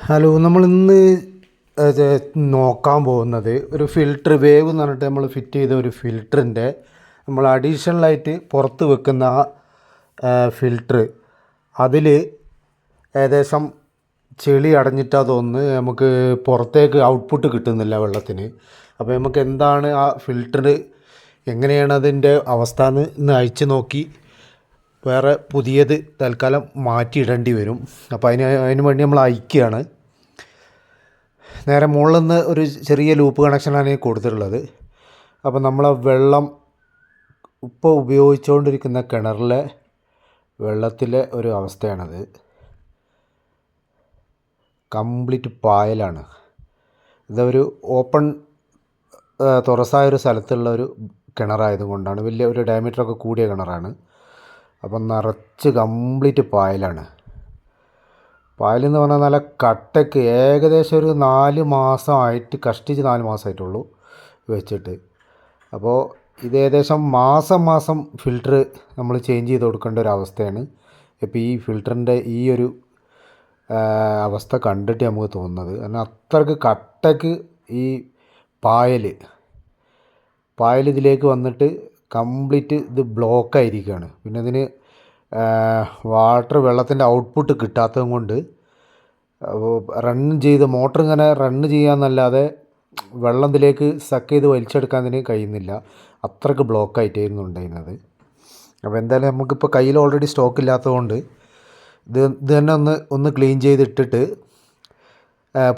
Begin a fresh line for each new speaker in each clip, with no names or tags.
Hello, നമ്മളിന്ന് നോക്കാൻ പോകുന്നത് ഒരു ഫിൽറ്റർ വേവ് എന്ന് പറഞ്ഞിട്ട് നമ്മൾ ഫിറ്റ് ചെയ്ത ഒരു ഫിൽറ്ററിൻ്റെ നമ്മൾ അഡീഷണലായിട്ട് പുറത്ത് വെക്കുന്ന ഫിൽറ്റർ അതിൽ ഏകദേശം ചെളി അടഞ്ഞിട്ടാ തോന്നുന്നു നമുക്ക് പുറത്തേക്ക് ഔട്ട്പുട്ട് കിട്ടുന്നില്ല വെള്ളത്തിന്. അപ്പോൾ നമുക്ക് എന്താണ് ആ ഫിൽറ്റർ, എങ്ങനെയാണ് അതിൻ്റെ അവസ്ഥ എന്ന് ഇന്ന് അയച്ച് നോക്കി വേറെ പുതിയത് തൽക്കാലം മാറ്റിയിടേണ്ടി വരും. അപ്പോൾ അതിന് വേണ്ടി നമ്മൾ അയക്കുകയാണ്. നേരെ മുകളിൽ നിന്ന് ഒരു ചെറിയ ലൂപ്പ് കണക്ഷനാണ് കൊടുത്തിട്ടുള്ളത്. അപ്പോൾ നമ്മളെ വെള്ളം ഇപ്പോൾ ഉപയോഗിച്ചുകൊണ്ടിരിക്കുന്ന കിണറിലെ വെള്ളത്തിലെ ഒരു അവസ്ഥയാണത്. കംപ്ലീറ്റ് പായലാണ്. ഇതൊരു ഓപ്പൺ തുറസായൊരു സ്ഥലത്തുള്ള ഒരു കിണറായതുകൊണ്ടാണ്, വലിയ ഒരു ഡയമീറ്ററൊക്കെ കൂടിയ കിണറാണ്. അപ്പം നിറച്ച് കംപ്ലീറ്റ് പായലാണ്. പായലെന്ന് പറഞ്ഞാൽ നല്ല കട്ടയ്ക്ക് ഏകദേശം ഒരു 4 മാസമായിട്ട്, കഷ്ടിച്ച് 4 മാസമായിട്ടുള്ളൂ വെച്ചിട്ട്. അപ്പോൾ ഇത് ഏകദേശം മാസം ഫിൽറ്റർ നമ്മൾ ചേഞ്ച് ചെയ്ത് കൊടുക്കേണ്ട ഒരു അവസ്ഥയാണ്. ഇപ്പോൾ ഈ ഫിൽറ്ററിൻ്റെ ഈ ഒരു അവസ്ഥ കണ്ടിട്ട് നമുക്ക് തോന്നുന്നത്, കാരണം അത്രയ്ക്ക് കട്ടയ്ക്ക് ഈ പായൽ ഇതിലേക്ക് വന്നിട്ട് കംപ്ലീറ്റ് ഇത് ബ്ലോക്കായിരിക്കുകയാണ്. പിന്നെ ഇതിന് വെള്ളത്തിൻ്റെ ഔട്ട്പുട്ട് കിട്ടാത്തതും കൊണ്ട് മോട്ടർ ഇങ്ങനെ റണ്ണ് ചെയ്യാമെന്നല്ലാതെ വെള്ളം ഇതിലേക്ക് സക്ക് ചെയ്ത് വലിച്ചെടുക്കാൻ ഇതിന് കഴിയുന്നില്ല. അത്രയ്ക്ക് ബ്ലോക്കായിട്ടായിരുന്നു ഉണ്ടായിരുന്നത്. അപ്പോൾ എന്തായാലും നമുക്കിപ്പോൾ കയ്യിൽ ഓൾറെഡി സ്റ്റോക്ക് ഇല്ലാത്തതുകൊണ്ട് ഇത് തന്നെ ഒന്ന് ക്ലീൻ ചെയ്തിട്ടിട്ട്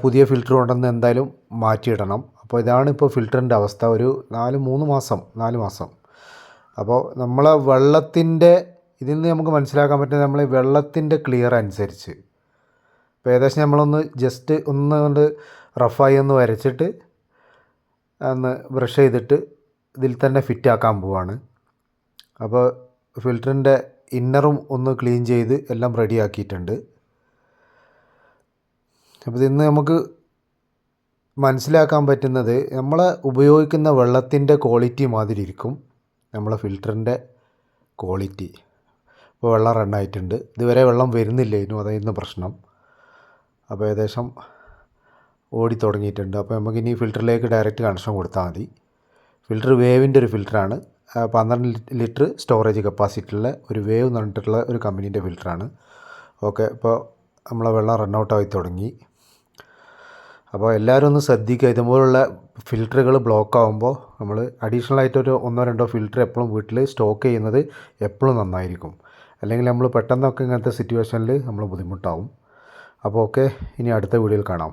പുതിയ ഫിൽറ്റർ കൊണ്ടുവന്ന് എന്തായാലും മാറ്റിയിടണം. അപ്പോൾ ഇതാണ് ഇപ്പോൾ ഫിൽറ്ററിൻ്റെ അവസ്ഥ. ഒരു 4 മാസം. അപ്പോൾ നമ്മളെ വെള്ളത്തിൻ്റെ ഇതിൽ നിന്ന് നമുക്ക് മനസ്സിലാക്കാൻ പറ്റുന്നത്, നമ്മൾ വെള്ളത്തിൻ്റെ ക്ലിയർ അനുസരിച്ച് ഇപ്പോൾ ഏകദേശം നമ്മളൊന്ന് ജസ്റ്റ് കൊണ്ട് റഫായി ഒന്ന് വരച്ചിട്ട് ഒന്ന് ബ്രഷ് ചെയ്തിട്ട് ഇതിൽ തന്നെ ഫിറ്റാക്കാൻ പോവാണ്. അപ്പോൾ ഫിൽറ്ററിൻ്റെ ഇന്നറും ഒന്ന് ക്ലീൻ ചെയ്ത് എല്ലാം റെഡിയാക്കിയിട്ടുണ്ട്. അപ്പോൾ ഇന്ന് നമുക്ക് മനസ്സിലാക്കാൻ പറ്റുന്നത്, നമ്മൾ ഉപയോഗിക്കുന്ന വെള്ളത്തിൻ്റെ ക്വാളിറ്റി മാതിരി ഇരിക്കും നമ്മളെ ഫിൽറ്ററിൻ്റെ ക്വാളിറ്റി. ഇപ്പോൾ വെള്ളം റണ്ണായിട്ടുണ്ട്. ഇതുവരെ വെള്ളം വരുന്നില്ല, ഇന്നും അതായിരുന്നു പ്രശ്നം. അപ്പോൾ ഏകദേശം ഓടി തുടങ്ങിയിട്ടുണ്ട്. അപ്പോൾ നമുക്കിനി ഫിൽറ്ററിലേക്ക് ഡയറക്റ്റ് കണക്ഷൻ കൊടുത്താൽ മതി. ഫിൽറ്റർ വേവിൻ്റെ ഒരു ഫിൽറ്ററാണ്. 12 ലിറ്റർ സ്റ്റോറേജ് കപ്പാസിറ്റിയുള്ള ഒരു വേവ് എന്ന് പറഞ്ഞിട്ടുള്ള ഒരു കമ്പനീൻ്റെ ഫിൽറ്ററാണ്. ഓക്കെ, ഇപ്പോൾ നമ്മളെ വെള്ളം റണ്ണൗട്ടായി തുടങ്ങി. അപ്പോൾ എല്ലാവരും ഒന്ന് ശ്രദ്ധിക്കുക, ഇതുപോലുള്ള ഫിൽറ്ററുകൾ ബ്ലോക്ക് ആകുമ്പോൾ നമ്മൾ അഡീഷണലായിട്ടൊരു 1-2 ഫിൽറ്റർ എപ്പോഴും വീട്ടിൽ സ്റ്റോക്ക് ചെയ്യുന്നത് എപ്പോഴും നന്നായിരിക്കും. അല്ലെങ്കിൽ നമ്മൾ പെട്ടെന്നൊക്കെ ഇങ്ങനത്തെ സിറ്റുവേഷനിൽ നമ്മൾ ബുദ്ധിമുട്ടാവും. അപ്പോൾ ഓക്കെ, ഇനി അടുത്ത വീഡിയോയിൽ കാണാം.